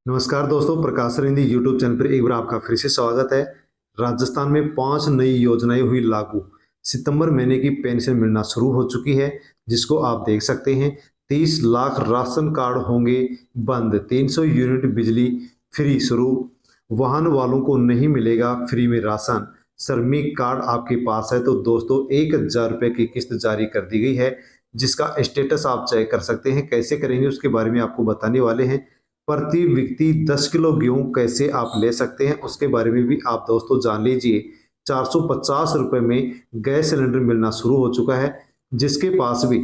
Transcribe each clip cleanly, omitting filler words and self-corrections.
नमस्कार दोस्तों, प्रकाश रिंदी YouTube channel पर एक बार आपका फिर से स्वागत है। राजस्थान में 5 नई योजनाएं हुई लागू। सितंबर महीने की पेंशन मिलना शुरू हो चुकी है, जिसको आप देख सकते हैं। 30 लाख राशन कार्ड होंगे बंद, 300 यूनिट बिजली फ्री शुरू, वाहन वालों को नहीं मिलेगा फ्री में राशन। श्रमिक कार्ड आपके पास है तो दोस्तों 1,000 रुपये की किस्त जारी कर दी गई है, जिसका स्टेटस आप चेक कर सकते हैं। कैसे करेंगे उसके बारे में आपको बताने वाले हैं। प्रति व्यक्ति 10 किलो गेहूं कैसे आप ले सकते हैं उसके बारे में भी आप दोस्तों जान लीजिए। 450 रुपए में गैस सिलेंडर मिलना शुरू हो चुका है। जिसके पास भी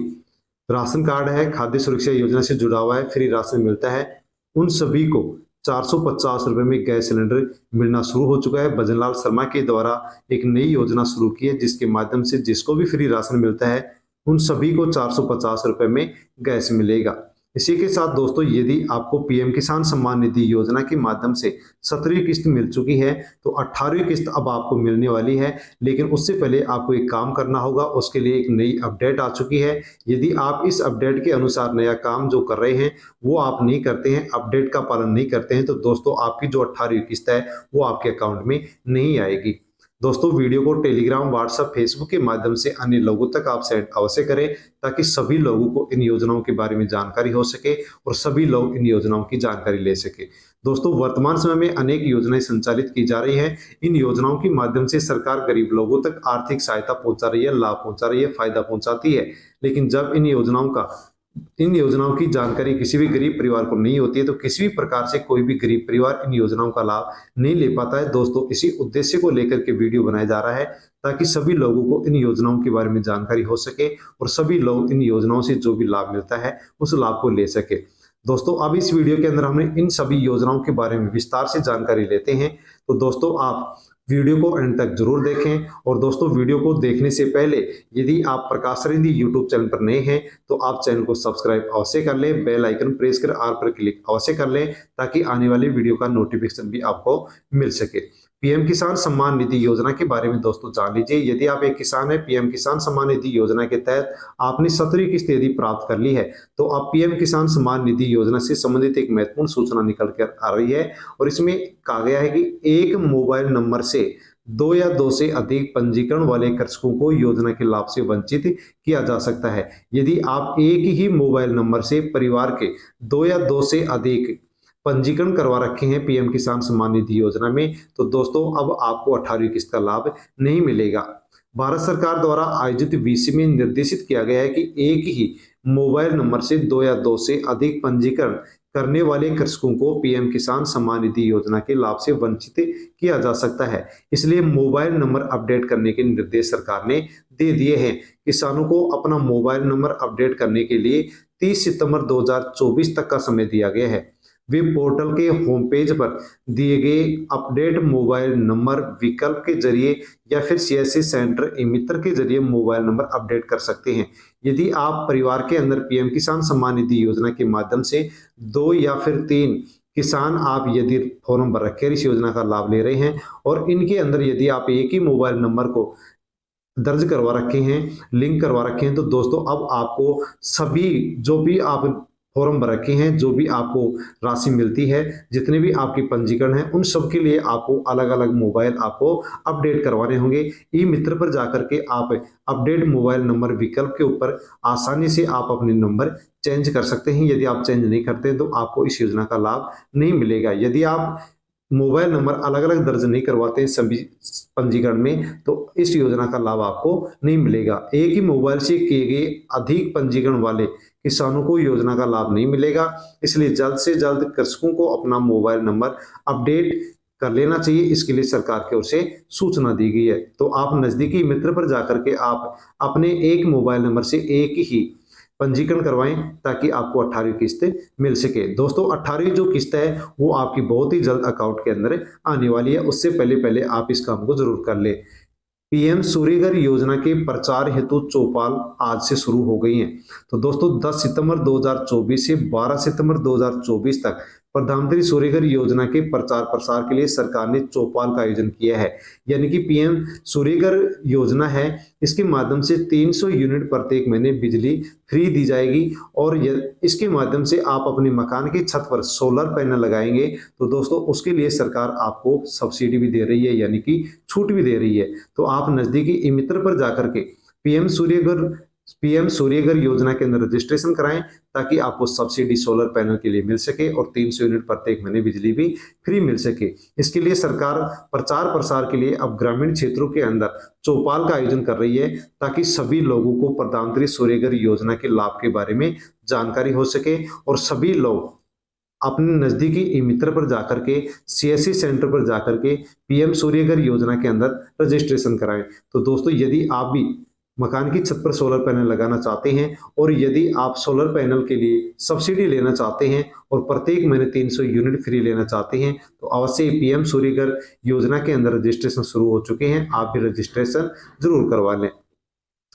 राशन कार्ड है, खाद्य सुरक्षा योजना से जुड़ा हुआ है, फ्री राशन मिलता है, उन सभी को 450 रुपए में गैस सिलेंडर मिलना शुरू हो चुका है। भजनलाल शर्मा के द्वारा एक नई योजना शुरू की है, जिसके माध्यम से जिसको भी फ्री राशन मिलता है उन सभी को 450 रुपए में गैस मिलेगा। इसी के साथ दोस्तों, यदि आपको पीएम किसान सम्मान निधि योजना के माध्यम से 17वीं किस्त मिल चुकी है तो 18वीं किस्त अब आपको मिलने वाली है। लेकिन उससे पहले आपको एक काम करना होगा, उसके लिए एक नई अपडेट आ चुकी है। यदि आप इस अपडेट के अनुसार नया काम जो कर रहे हैं वो आप नहीं करते हैं, अपडेट का पालन नहीं करते हैं, तो दोस्तों आपकी जो 18वीं किस्त है वो आपके अकाउंट में नहीं आएगी। दोस्तों, वीडियो को टेलीग्राम, व्हाट्सएप, फेसबुक के माध्यम से अन्य लोगों तक आप सेंड अवश्य करें, ताकि सभी लोगों को इन योजनाओं के बारे में जानकारी हो सके और सभी लोग इन योजनाओं की जानकारी ले सके। दोस्तों, वर्तमान समय में अनेक योजनाएं संचालित की जा रही हैं। इन योजनाओं के माध्यम से सरकार गरीब लोगों तक आर्थिक सहायता पहुंचा रही है, लाभ पहुंचा रही है, फायदा पहुंचाती है। लेकिन जब इन योजनाओं की जानकारी किसी भी गरीब परिवार को नहीं होती है तो किसी भी प्रकार से कोई भी गरीब परिवार इन योजनाओं का लाभ नहीं ले पाता है। दोस्तों, इसी उद्देश्य को लेकर के वीडियो बनाया जा रहा है, ताकि सभी लोगों को इन योजनाओं के बारे में जानकारी हो सके और सभी लोग इन योजनाओं से जो भी लाभ मिलता है उस लाभ को ले सके। दोस्तों, अब इस वीडियो के अंदर हमने इन सभी योजनाओं के बारे में विस्तार से जानकारी लेते हैं। तो दोस्तों, आप वीडियो को एंड तक जरूर देखें। और दोस्तों, वीडियो को देखने से पहले यदि आप प्रकाश रिंदी यूट्यूब चैनल पर नए हैं तो आप चैनल को सब्सक्राइब अवश्य कर लें, बेल आइकन प्रेस कर ऑल पर क्लिक अवश्य कर लें, ताकि आने वाली वीडियो का नोटिफिकेशन भी आपको मिल सके। पीएम किसान सम्मान निधि योजना के बारे में दोस्तों जान लीजिए। यदि आप एक किसान हैं, पीएम किसान सम्मान निधि योजना के तहत आपने 17वीं किस्त यदि प्राप्त कर ली है तो आप पीएम किसान सम्मान निधि योजना से संबंधित एक महत्वपूर्ण सूचना निकल कर आ रही है। और इसमें कहा गया है कि एक मोबाइल नंबर से 2 या 2 से अधिक पंजीकरण वाले कृषकों को योजना के लाभ से वंचित किया जा सकता है। यदि आप एक ही मोबाइल नंबर से परिवार के 2 या 2 से अधिक पंजीकरण करवा रखे हैं पीएम किसान सम्मान निधि योजना में, तो दोस्तों अब आपको 18वीं किस्त का लाभ नहीं मिलेगा। भारत सरकार द्वारा आयोजित वीसी में निर्देशित किया गया है कि एक ही मोबाइल नंबर से 2 या 2 से अधिक पंजीकरण करने वाले कृषकों को पीएम किसान सम्मान निधि योजना के लाभ से वंचित किया जा सकता है। इसलिए मोबाइल नंबर अपडेट करने के निर्देश सरकार ने दे दिए हैं। किसानों को अपना मोबाइल नंबर अपडेट करने के लिए 30 सितंबर 2024 तक का समय दिया गया है। वे पोर्टल के होम पेज पर दिए गए अपडेट मोबाइल नंबर विकल्प के जरिए या फिर सीएससी सेंटर ई मित्र के जरिए मोबाइल नंबर अपडेट कर सकते हैं। यदि आप परिवार के अंदर पीएम किसान सम्मान निधि योजना के माध्यम से 2 या फिर 3 किसान आप यदि फॉर्म भर रखे इस योजना का लाभ ले रहे हैं और इनके अंदर यदि आप एक ही मोबाइल नंबर को दर्ज करवा रखे हैं, लिंक करवा रखे हैं, तो दोस्तों अब आपको सभी जो भी आप फॉर्म भर रखे हैं, जो भी आपको राशि मिलती है, जितने भी आपके पंजीकरण हैं, उन सब के लिए आपको अलग अलग मोबाइल आपको अपडेट करवाने होंगे। ई मित्र पर जाकर के आप अपडेट मोबाइल नंबर विकल्प के ऊपर आसानी से आप अपने नंबर चेंज कर सकते हैं। यदि आप चेंज नहीं करते तो आपको इस योजना का लाभ नहीं मिलेगा। यदि आप मोबाइल नंबर अलग अलग दर्ज नहीं करवाते हैं सभी पंजीकरण में तो इस योजना का लाभ आपको नहीं मिलेगा। एक ही मोबाइल से किए गए अधिक पंजीकरण वाले किसानों को योजना का लाभ नहीं मिलेगा। इसलिए जल्द से जल्द कृषकों को अपना मोबाइल नंबर अपडेट कर लेना चाहिए। इसके लिए सरकार की ओर से सूचना दी गई है। तो आप नजदीकी मित्र पर जाकर के आप अपने एक मोबाइल नंबर से एक ही पंजीकरण करवाएं, ताकि आपको 18वीं किस्त मिल सके। दोस्तों, 18वीं जो किस्त है वो आपकी बहुत ही जल्द अकाउंट के अंदर आने वाली है। उससे पहले पहले आप इस काम को जरूर कर ले। पीएम सूर्यघर योजना के प्रचार हेतु चौपाल आज से शुरू हो गई हैं। तो दोस्तों, 10 सितंबर 2024 से 12 सितंबर 2024 तक प्रधानमंत्री सूर्यघर योजना के प्रचार प्रसार के लिए सरकार ने चौपाल का आयोजन किया है। यानी कि पीएम सूर्यघर योजना है, इसके माध्यम से 300 यूनिट प्रत्येक महीने बिजली फ्री दी जाएगी और इसके माध्यम से आप अपने मकान की छत पर सोलर पैनल लगाएंगे तो दोस्तों उसके लिए सरकार आपको सब्सिडी भी दे रही है, यानी कि छूट भी दे रही है। तो आप नजदीकी ई मित्र पर जाकर के पीएम सूर्यघर योजना के अंदर रजिस्ट्रेशन कराएं ताकि आपको सब्सिडी सोलर पैनल के लिए मिल सके और 300 यूनिट प्रत्येक महीने बिजली भी फ्री मिल सके। इसके लिए सरकार प्रचार प्रसार के लिए अब ग्रामीण क्षेत्रों के अंदर चौपाल का आयोजन कर रही है ताकि सभी लोगों को प्रधानमंत्री सूर्यघर योजना के लाभ के बारे में जानकारी हो सके और सभी लोग अपने नजदीकी ई मित्र पर जाकर के सीएससी सेंटर पर जाकर के पीएम सूर्यघर योजना के अंदर रजिस्ट्रेशन कराएं। तो दोस्तों यदि आप भी मकान की छत पर सोलर पैनल लगाना चाहते हैं और यदि आप सोलर पैनल के लिए सब्सिडी लेना चाहते हैं और प्रत्येक महीने 300 यूनिट फ्री लेना चाहते हैं तो अवश्य पीएम सूर्यघर योजना के अंदर रजिस्ट्रेशन शुरू हो चुके हैं, आप भी रजिस्ट्रेशन जरूर करवा लें।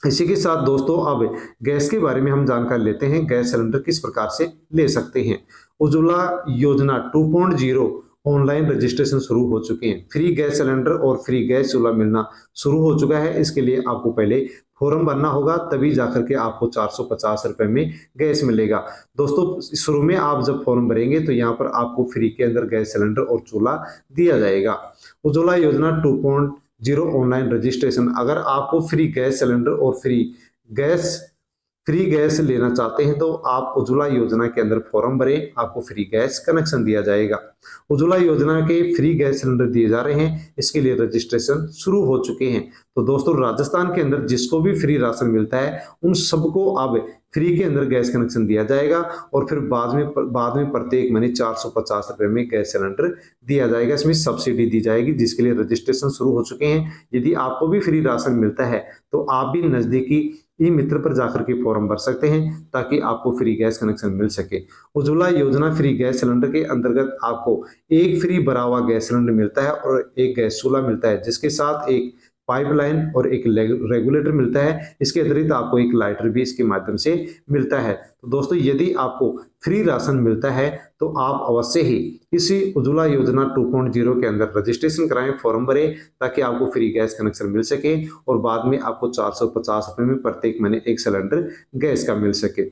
इसी के साथ दोस्तों अब गैस के बारे में हम जानकारी लेते हैं, गैस सिलेंडर किस प्रकार से ले सकते हैं। उज्ज्वला योजना 2.0 ऑनलाइन रजिस्ट्रेशन शुरू हो चुके हैं। फ्री गैस सिलेंडर और फ्री गैस चूल्हा मिलना शुरू हो चुका है। इसके लिए आपको पहले फॉर्म भरना होगा, तभी जाकर के आपको 450 रुपए में गैस मिलेगा। दोस्तों शुरू में आप जब फॉर्म भरेंगे तो यहाँ पर आपको फ्री के अंदर गैस सिलेंडर और चूल्हा दिया जाएगा। उज्ज्वला योजना 2.0 ऑनलाइन रजिस्ट्रेशन, अगर आपको फ्री गैस सिलेंडर और फ्री गैस लेना चाहते हैं तो आप उज्ज्वला योजना के अंदर फॉर्म भरें, आपको फ्री गैस कनेक्शन दिया जाएगा। उज्ज्वला योजना के फ्री गैस सिलेंडर दिए जा रहे हैं, इसके लिए रजिस्ट्रेशन शुरू हो चुके हैं। तो दोस्तों राजस्थान के अंदर जिसको भी फ्री राशन मिलता है उन सबको अब फ्री के अंदर गैस कनेक्शन दिया जाएगा और फिर बाद में प्रत्येक महीने 450 रुपए में गैस सिलेंडर दिया जाएगा। इसमें सब्सिडी दी जाएगी जिसके लिए रजिस्ट्रेशन शुरू हो चुके हैं। यदि आपको भी फ्री राशन मिलता है तो आप भी नजदीकी ई मित्र पर जाकर के फॉर्म भर सकते हैं ताकि आपको फ्री गैस कनेक्शन मिल सके। उज्ज्वला योजना फ्री गैस सिलेंडर के अंतर्गत आपको एक फ्री भरा हुआ गैस सिलेंडर मिलता है और एक गैस चूल्हा मिलता है, जिसके साथ एक पाइपलाइन और एक रेगुलेटर मिलता है। इसके अतिरिक्त आपको एक लाइटर भी इसके माध्यम से मिलता है। तो दोस्तों यदि आपको फ्री राशन मिलता है तो आप अवश्य ही इसी उज्ज्वला योजना 2.0 के अंदर रजिस्ट्रेशन कराएं, फॉर्म भरें ताकि आपको फ्री गैस कनेक्शन मिल सके और बाद में आपको 450 रुपए में प्रत्येक महीने एक सिलेंडर गैस का मिल सके।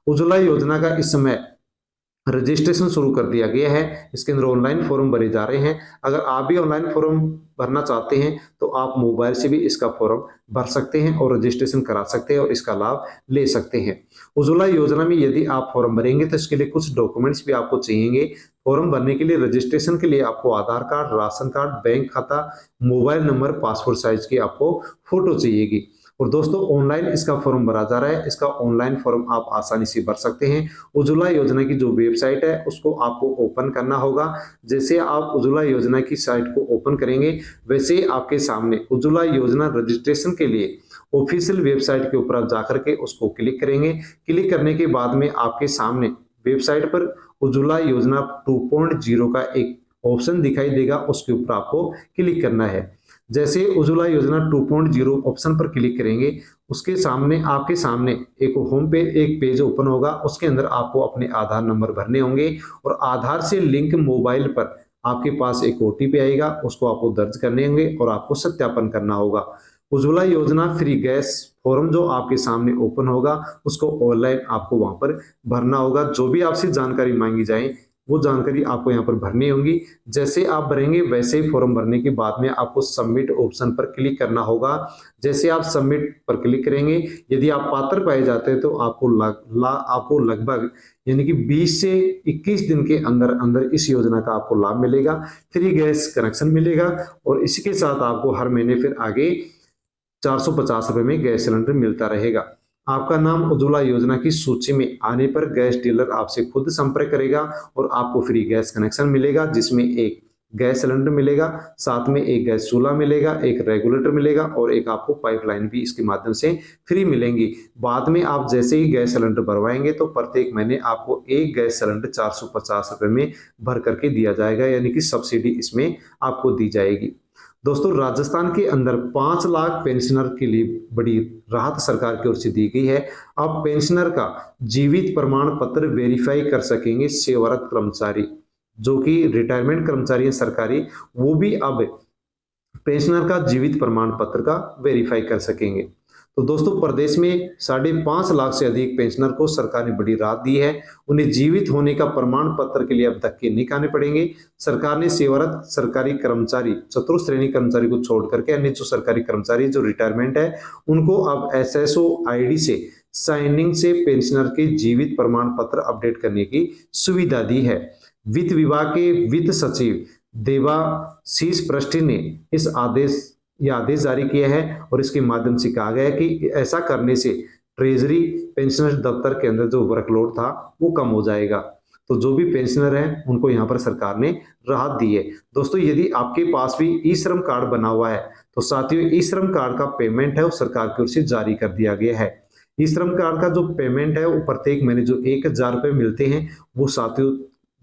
उज्ज्वला योजना का इस समय रजिस्ट्रेशन शुरू कर दिया गया है, इसके अंदर ऑनलाइन फॉर्म भरे जा रहे हैं। अगर आप भी ऑनलाइन फॉर्म भरना चाहते हैं तो आप मोबाइल से भी इसका फॉर्म भर सकते हैं और रजिस्ट्रेशन करा सकते हैं और इसका लाभ ले सकते हैं। उज्ज्वला योजना में यदि आप फॉर्म भरेंगे तो इसके लिए कुछ डॉक्यूमेंट्स भी आपको चाहिए। फॉर्म भरने के लिए, रजिस्ट्रेशन के लिए आपको आधार कार्ड, राशन कार्ड, बैंक खाता, मोबाइल नंबर, पासपोर्ट साइज की आपको फोटो चाहिएगी। और दोस्तों ऑनलाइन इसका फॉर्म भरा जा रहा है, इसका ऑनलाइन फॉर्म आप आसानी से भर सकते हैं। उज्ज्वला योजना की जो वेबसाइट है उसको आपको ओपन करना होगा। जैसे आप उज्ज्वला योजना की साइट को ओपन करेंगे वैसे ही आपके सामने उज्ज्वला योजना रजिस्ट्रेशन के लिए ऑफिशियल वेबसाइट के ऊपर आप जाकर के उसको क्लिक करेंगे। क्लिक करने के बाद में आपके सामने वेबसाइट पर उज्ज्वला योजना 2.0 का एक ऑप्शन दिखाई देगा, उसके ऊपर आपको क्लिक करना है। जैसे उज्ज्वला योजना 2.0 ऑप्शन पर क्लिक करेंगे उसके सामने आपके सामने एक होम पे एक पेज ओपन होगा, उसके अंदर आपको अपने आधार नंबर भरने होंगे और आधार से लिंक मोबाइल पर आपके पास एक ओटीपी आएगा, उसको आपको दर्ज करने होंगे और आपको सत्यापन करना होगा। उज्ज्वला योजना फ्री गैस फॉर्म जो आपके सामने ओपन होगा उसको ऑनलाइन आपको वहां पर भरना होगा। जो भी आपसे जानकारी मांगी जाए वो जानकारी आपको यहाँ पर भरनी होगी। जैसे आप भरेंगे वैसे ही फॉर्म भरने के बाद में आपको सबमिट ऑप्शन पर क्लिक करना होगा। जैसे आप सबमिट पर क्लिक करेंगे, यदि आप पात्र पाए जाते हैं तो आपको लगभग यानी कि 20 से 21 दिन के अंदर अंदर इस योजना का आपको लाभ मिलेगा, फ्री गैस कनेक्शन मिलेगा और इसी के साथ आपको हर महीने फिर आगे 450 रुपए में गैस सिलेंडर मिलता रहेगा। आपका नाम उज्ज्वला योजना की सूची में आने पर गैस डीलर आपसे खुद संपर्क करेगा और आपको फ्री गैस कनेक्शन मिलेगा, जिसमें एक गैस सिलेंडर मिलेगा, साथ में एक गैस चूल्हा मिलेगा, एक रेगुलेटर मिलेगा और एक आपको पाइपलाइन भी इसके माध्यम से फ्री मिलेंगी। बाद में आप जैसे ही गैस सिलेंडर भरवाएंगे तो प्रत्येक महीने आपको एक गैस सिलेंडर 450 रुपए में भर करके दिया जाएगा, यानी कि सब्सिडी इसमें आपको दी जाएगी। दोस्तों राजस्थान के अंदर 5 लाख पेंशनर के लिए बड़ी राहत सरकार की ओर से दी गई है। अब पेंशनर का जीवित प्रमाण पत्र वेरीफाई कर सकेंगे सेवारत कर्मचारी। जो कि रिटायरमेंट कर्मचारी हैं सरकारी, वो भी अब पेंशनर का जीवित प्रमाण पत्र का वेरीफाई कर सकेंगे। तो दोस्तों, प्रदेश में 5.5 लाख से अधिक पेंशनर को सरकार ने बड़ी राहत दी है। उन्हें जीवित होने का प्रमाण पत्र के लिए अब धक्के नहीं खाने पड़ेंगे। सरकार ने सेवारत सरकारी कर्मचारी, चतुर्थ श्रेणी कर्मचारी को छोड़ करके अन्य जो सरकारी कर्मचारी जो रिटायरमेंट है, उनको अब एसएसओ आईडी से साइनिंग से पेंशनर के जीवित प्रमाण पत्र अपडेट करने की सुविधा दी है। वित्त विभाग के वित्त सचिव देवाशीष पृष्टि ने इस आदेश जारी किया है और इसके माध्यम से कहा गया है कि ऐसा करने से ट्रेजरी पेंशनर दफ्तर के अंदर जो वर्कलोड था वो कम हो जाएगा। तो जो भी पेंशनर हैं उनको यहाँ पर सरकार ने राहत दी है। दोस्तों, यदि आपके पास भी ई श्रम कार्ड बना हुआ है तो साथियों, ई श्रम कार्ड का पेमेंट है वो सरकार की ओर से जारी कर दिया गया है। ई श्रम कार्ड का जो पेमेंट है वो प्रत्येक महीने जो 1,000 रुपये मिलते हैं वो साथियों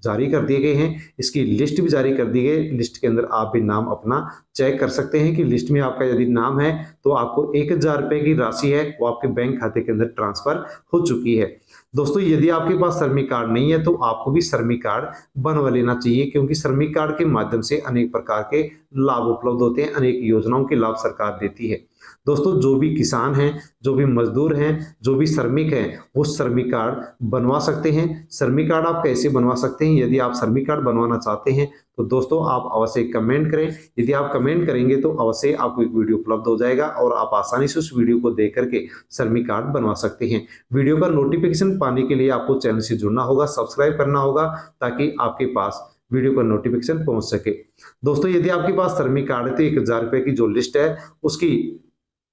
जारी कर दिए गए हैं। इसकी लिस्ट भी जारी कर दी गई। लिस्ट के अंदर आप भी नाम अपना चेक कर सकते हैं कि लिस्ट में आपका यदि नाम है तो आपको 1,000 रुपये की राशि है वो आपके बैंक खाते के अंदर ट्रांसफर हो चुकी है। दोस्तों, यदि आपके पास श्रमिक कार्ड नहीं है तो आपको भी श्रमिक कार्ड बनवा लेना चाहिए, क्योंकि श्रमिक कार्ड के माध्यम से अनेक प्रकार के लाभ उपलब्ध होते हैं, अनेक योजनाओं के लाभ सरकार देती है। दोस्तों, जो भी किसान हैं, जो भी मजदूर हैं, जो भी श्रमिक हैं, वो श्रमिक कार्ड बनवा सकते हैं। श्रमिक कार्ड आप कैसे बनवा सकते हैं? यदि आप श्रमिक कार्ड बनवाना चाहते हैं तो दोस्तों आप अवश्य कमेंट करें। यदि आप कमेंट करेंगे तो अवश्य आपको एक वीडियो उपलब्ध हो जाएगा और आप आसानी से उस वीडियो को देख करके श्रमिक कार्ड बनवा सकते हैं। वीडियो का नोटिफिकेशन पाने के लिए आपको चैनल से जुड़ना होगा, सब्सक्राइब करना होगा, ताकि आपके पास वीडियो का नोटिफिकेशन पहुंच सके। दोस्तों, यदि आपके पास श्रमिक कार्ड है तो 1,000 रुपये की जो लिस्ट है उसकी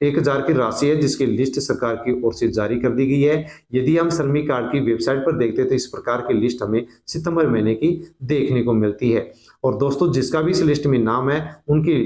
1,000 की राशि है जिसकी लिस्ट सरकार की ओर से जारी कर दी गई है। यदि हम श्रमिक कार्ड की वेबसाइट पर देखते हैं तो इस प्रकार की लिस्ट हमें सितंबर महीने की देखने को मिलती है। और दोस्तों, जिसका भी इस लिस्ट में नाम है उनके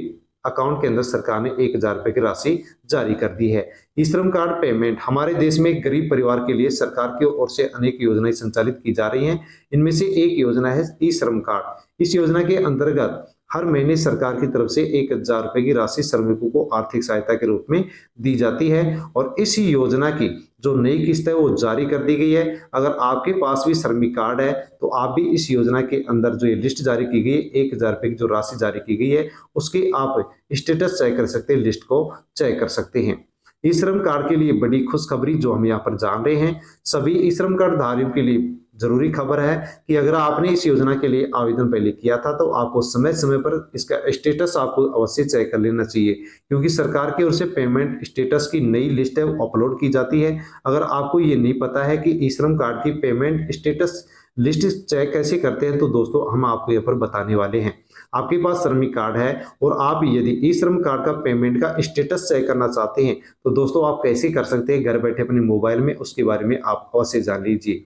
अकाउंट के अंदर सरकार ने 1,000 रुपये की राशि जारी कर दी है। ई श्रम कार्ड पेमेंट हमारे देश में गरीब परिवार के लिए सरकार की ओर से अनेक योजनाएं संचालित की जा रही हैं। इनमें से एक योजना है ई श्रम कार्ड। इस योजना के अंतर्गत हर महीने सरकार की तरफ से 1,000 रुपये की राशि श्रमिकों को आर्थिक सहायता के रूप में दी जाती है और इस योजना की जो नई किस्त है वो जारी कर दी गई है। अगर आपके पास भी श्रमिक कार्ड है तो आप भी इस योजना के अंदर जो ये लिस्ट जारी की गई है, 1,000 रुपये की जो राशि जारी की गई है, उसके आप स्टेटस चेक कर सकते हैं, लिस्ट को चेक कर सकते हैं। ई श्रम कार्ड के लिए बड़ी खुशखबरी जो हम यहाँ पर जान रहे हैं, सभी ई श्रम कार्ड धारियों के लिए जरूरी खबर है कि अगर आपने इस योजना के लिए आवेदन पहले किया था तो आपको समय समय पर इसका स्टेटस आपको अवश्य चेक कर लेना चाहिए, क्योंकि सरकार की ओर से पेमेंट स्टेटस की नई लिस्ट है वो अपलोड की जाती है। अगर आपको ये नहीं पता है कि ई श्रम कार्ड की पेमेंट स्टेटस लिस्ट चेक कैसे करते हैं तो दोस्तों हम आपको यहाँ पर बताने वाले हैं। आपके पास श्रमिक कार्ड है और आप यदि ई श्रम कार्ड का पेमेंट का स्टेटस चेक करना चाहते हैं तो दोस्तों आप कैसे कर सकते हैं घर बैठे अपने मोबाइल में, उसके बारे में आप अवश्य जान लीजिए।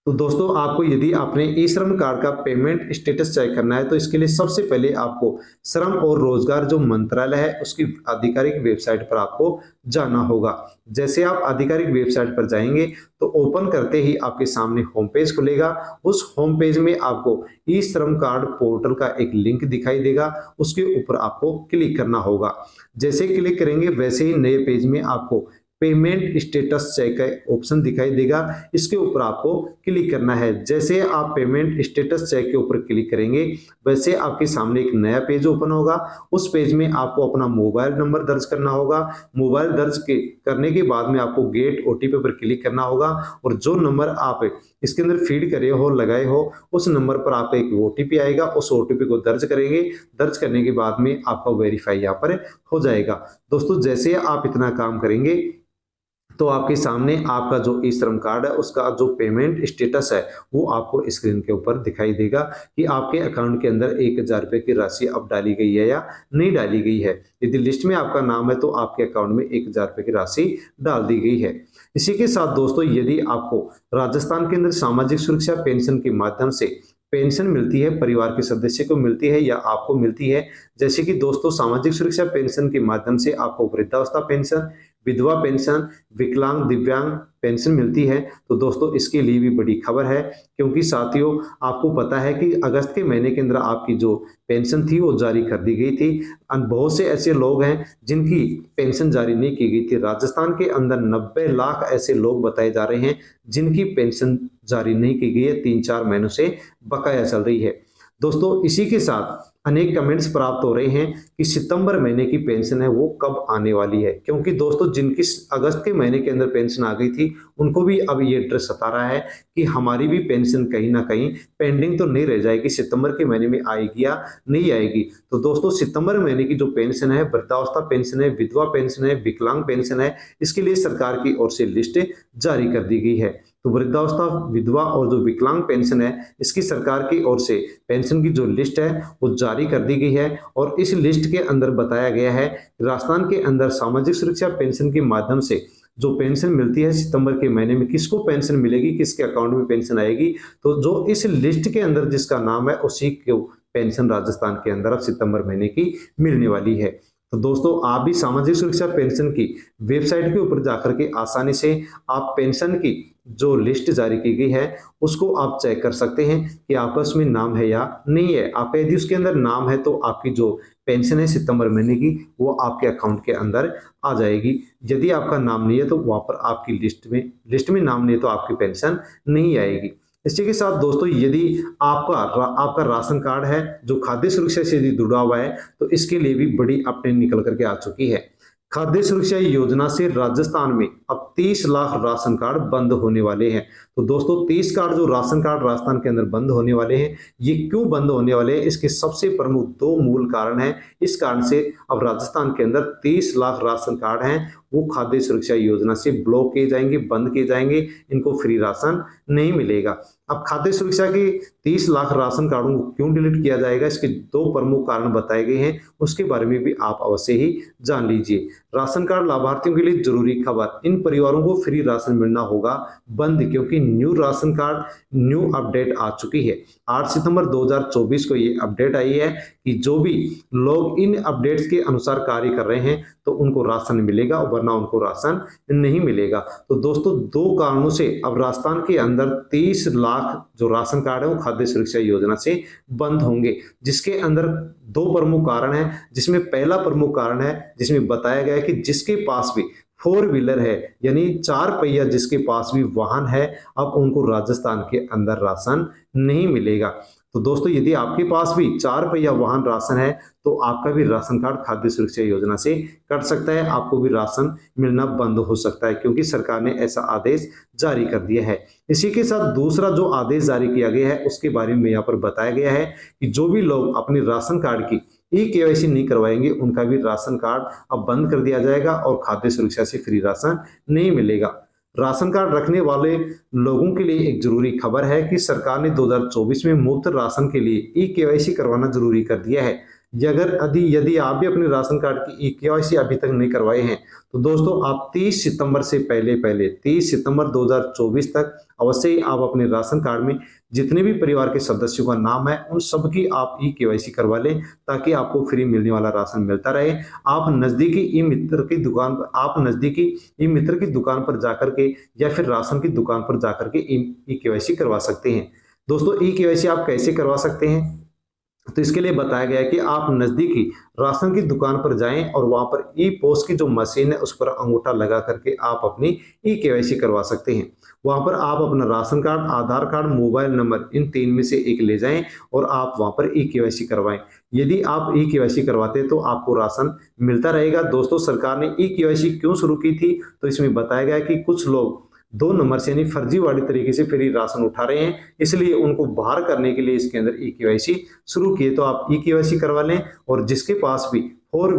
तो दोस्तों, आपको यदि अपने ई श्रम कार्ड का पेमेंट स्टेटस चेक करना है तो इसके लिए सबसे पहले आपको श्रम और रोजगार जो मंत्रालय है उसकी आधिकारिक वेबसाइट पर आपको जाना होगा। जैसे आप आधिकारिक वेबसाइट पर जाएंगे तो ओपन करते ही आपके सामने होम पेज खुलेगा। उस होम पेज में आपको ई श्रम कार्ड पोर्टल का एक लिंक दिखाई देगा, उसके ऊपर आपको क्लिक करना होगा। जैसे क्लिक करेंगे वैसे ही नए पेज में आपको पेमेंट स्टेटस चेक का ऑप्शन दिखाई देगा, इसके ऊपर आपको क्लिक करना है। जैसे आप पेमेंट स्टेटस चेक के ऊपर क्लिक करेंगे वैसे आपके सामने एक नया पेज ओपन होगा। उस पेज में आपको अपना मोबाइल नंबर दर्ज करना होगा। मोबाइल दर्ज करने के बाद में आपको गेट ओटीपी पर क्लिक करना होगा और जो नंबर आप इसके अंदर फीड करे हो, लगाए हो, उस नंबर पर आपका एक ओटीपी आएगा। उस ओटीपी को दर्ज करेंगे। दर्ज करने के बाद में आपका वेरीफाई यहाँ पर हो जाएगा। दोस्तों, जैसे आप इतना काम करेंगे तो आपके सामने आपका जो ई श्रम कार्ड है उसका जो पेमेंट स्टेटस है वो आपको स्क्रीन के ऊपर दिखाई देगा कि आपके अकाउंट के अंदर 1,000 रुपये की राशि अब डाली गई है या नहीं डाली गई है। यदि लिस्ट में आपका नाम है तो आपके अकाउंट में 1,000 रुपये की राशि डाल दी गई है। इसी के साथ दोस्तों, यदि आपको राजस्थान के अंदर सामाजिक सुरक्षा पेंशन के माध्यम से पेंशन मिलती है, परिवार के सदस्य को मिलती है या आपको मिलती है, जैसे कि दोस्तों सामाजिक सुरक्षा पेंशन के माध्यम से आपको वृद्धावस्था पेंशन, विधवा पेंशन, विकलांग, दिव्यांग पेंशन मिलती है। तो दोस्तों इसके लिए भी बड़ी खबर है, क्योंकि साथियों आपको पता है कि अगस्त के महीने के अंदर आपकी जो पेंशन थी वो जारी कर दी गई थी। बहुत से ऐसे लोग हैं जिनकी पेंशन जारी नहीं की गई थी। राजस्थान के अंदर 90 लाख ऐसे लोग बताए जा रहे हैं जिनकी पेंशन जारी नहीं की गई है, 3-4 महीनों से बकाया चल रही है। दोस्तों इसी के साथ अनेक कमेंट्स प्राप्त हो रहे हैं कि सितंबर महीने की पेंशन है वो कब आने वाली है, क्योंकि दोस्तों जिनकी अगस्त के महीने के अंदर पेंशन आ गई थी उनको भी अब ये डर सता रहा है कि हमारी भी पेंशन कहीं ना कहीं पेंडिंग तो नहीं रह जाएगी, सितंबर के महीने में आएगी या नहीं आएगी। तो दोस्तों सितंबर महीने की जो पेंशन है, वृद्धावस्था पेंशन है, विधवा पेंशन है, विकलांग पेंशन है, इसके लिए सरकार की ओर से लिस्ट जारी कर दी गई है। तो वृद्धावस्था, विधवा और जो विकलांग पेंशन है, इसकी सरकार की ओर से पेंशन की जो लिस्ट है वो जारी कर दी गई है। और इस लिस्ट के अंदर बताया गया है राजस्थान के अंदर सामाजिक सुरक्षा पेंशन के माध्यम से जो पेंशन मिलती है सितंबर के महीने में, किसको पेंशन मिलेगी, किसके अकाउंट में पेंशन आएगी, तो जो इस लिस्ट के अंदर जिसका नाम है उसी को पेंशन राजस्थान के अंदर अब सितंबर महीने की मिलने वाली है। तो दोस्तों आप भी सामाजिक सुरक्षा पेंशन की वेबसाइट के ऊपर जाकर के आसानी से आप पेंशन की जो लिस्ट जारी की गई है उसको आप चेक कर सकते हैं कि आपका उसमें नाम है या नहीं है। आपका यदि उसके अंदर नाम है तो आपकी जो पेंशन है सितंबर महीने की वो आपके अकाउंट के अंदर आ जाएगी। यदि आपका नाम नहीं है तो वहां पर आपकी लिस्ट में नाम नहीं है तो आपकी पेंशन नहीं आएगी। इसी के साथ दोस्तों यदि आपका राशन कार्ड है जो खाद्य सुरक्षा से यदि जुड़ा हुआ है तो इसके लिए भी बड़ी अपडेट निकल करके आ चुकी है। खाद्य सुरक्षा योजना से राजस्थान में अब 30 लाख राशन कार्ड बंद होने वाले हैं। तो दोस्तों 30 कार्ड जो राशन कार्ड राजस्थान के अंदर बंद होने वाले हैं, ये क्यों बंद होने वाले हैं, इसके सबसे प्रमुख 2 मूल कारण हैं। इस कारण से अब राजस्थान के अंदर 30 लाख राशन कार्ड हैं वो खाद्य सुरक्षा योजना से ब्लॉक किए जाएंगे, बंद किए जाएंगे, इनको फ्री राशन नहीं मिलेगा। अब खाद्य सुरक्षा के 30 लाख राशन कार्डों को क्यों डिलीट किया जाएगा, इसके 2 प्रमुख कारण बताए गए हैं, उसके बारे में भी आप अवश्य ही जान लीजिए। राशन कार्ड लाभार्थियों के लिए जरूरी खबर, इन परिवारों को फ्री राशन मिलना होगा बंद, क्योंकि new ration card new update आ चुकी है। 8 सितंबर 2024 को ये अपडेट आई है कि जो भी लोग इन अपडेट्स के अनुसार कार्य कर रहे हैं तो उनको राशन मिलेगा, वरना उनको राशन नहीं मिलेगा। तो दोस्तों 2 कारणों से अब राजस्थान के अंदर 30 लाख जो राशन कार्ड है वो खाद्य सुरक्षा योजना से बंद होंगे, जिसके अंदर 2 प्रमुख कारण हैं। जिसमें पहला प्रमुख कारण है जिसमें बताया गया है कि जिसके पास भी 4 व्हीलर है यानी 4 पहिया जिसके पास भी वाहन है, अब उनको राजस्थान के अंदर राशन नहीं मिलेगा। तो दोस्तों यदि आपके पास भी 4 पहिया वाहन राशन है तो आपका भी राशन कार्ड खाद्य सुरक्षा योजना से कट सकता है, आपको भी राशन मिलना बंद हो सकता है, क्योंकि सरकार ने ऐसा आदेश जारी कर दिया है। इसी के साथ दूसरा जो आदेश जारी किया गया है उसके बारे में यहाँ पर बताया गया है कि जो भी लोग अपने राशन कार्ड की ई-केवाईसी नहीं करवाएंगे उनका भी राशन कार्ड अब बंद कर दिया जाएगा और खाद्य सुरक्षा से फ्री राशन नहीं मिलेगा। राशन कार्ड रखने वाले लोगों के लिए एक जरूरी खबर है कि सरकार ने 2024 में मुफ्त राशन के लिए ई-केवाईसी करवाना जरूरी कर दिया है। यदि आप भी अपने राशन कार्ड की ई-केवाईसी अभी तक नहीं करवाए हैं तो दोस्तों आप 30 सितंबर से पहले 30 सितंबर 2024 तक अवश्य ही आप अपने राशन कार्ड में जितने भी परिवार के सदस्यों का नाम है उन सबकी आप ई-केवाईसी करवा लें, ताकि आपको फ्री मिलने वाला राशन मिलता रहे। आप नजदीकी ई मित्र की दुकान पर जाकर के या फिर राशन की दुकान पर जाकर के ई-केवाईसी करवा सकते हैं। दोस्तों ई-केवाईसी आप कैसे करवा सकते हैं, तो इसके लिए बताया गया है कि आप नजदीकी राशन की दुकान पर जाएं और वहां पर ई पोस्ट की जो मशीन है उस पर अंगूठा लगा करके आप अपनी ई-केवाईसी करवा सकते हैं। वहां पर आप अपना ration card, Aadhaar card, mobile number in 3 में से एक ले जाएं और आप वहां पर ई-केवाईसी करवाएं। यदि आप ई-केवाईसी करवाते तो आपको राशन मिलता रहेगा। दोस्तों सरकार ने ई-केवाईसी क्यों शुरू की थी, तो इसमें बताया गया कि कुछ लोग 2 नंबर से यानी फर्जीवाड़ी तरीके से फ्री राशन उठा रहे हैं, इसलिए उनको बाहर करने के लिए इसके अंदर ई-केवाईसी शुरू किए। तो आप ई-केवाईसी करवा लें और जिसके पास भी 4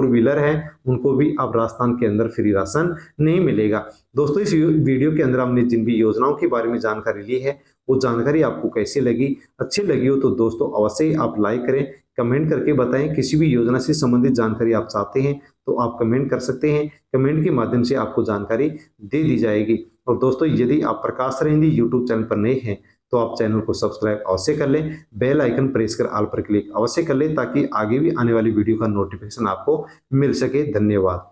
व्हीलर है उनको भी अब राजस्थान के अंदर फ्री राशन नहीं मिलेगा। दोस्तों इस वीडियो के अंदर हमने जिन भी योजनाओं के बारे में जानकारी ली है वो जानकारी आपको कैसी लगी, अच्छी लगी हो तो दोस्तों अवश्य ही आप लाइक करें, कमेंट करके बताएं। किसी भी योजना से संबंधित जानकारी आप चाहते हैं तो आप कमेंट कर सकते हैं, कमेंट के माध्यम से आपको जानकारी दे दी जाएगी। और दोस्तों यदि आप प्रकाश सर हिंदी यूट्यूब चैनल पर नए हैं तो आप चैनल को सब्सक्राइब अवश्य कर लें, बेल आइकन प्रेस कर ऑल पर क्लिक अवश्य कर लें, ताकि आगे भी आने वाली वीडियो का नोटिफिकेशन आपको मिल सके। धन्यवाद।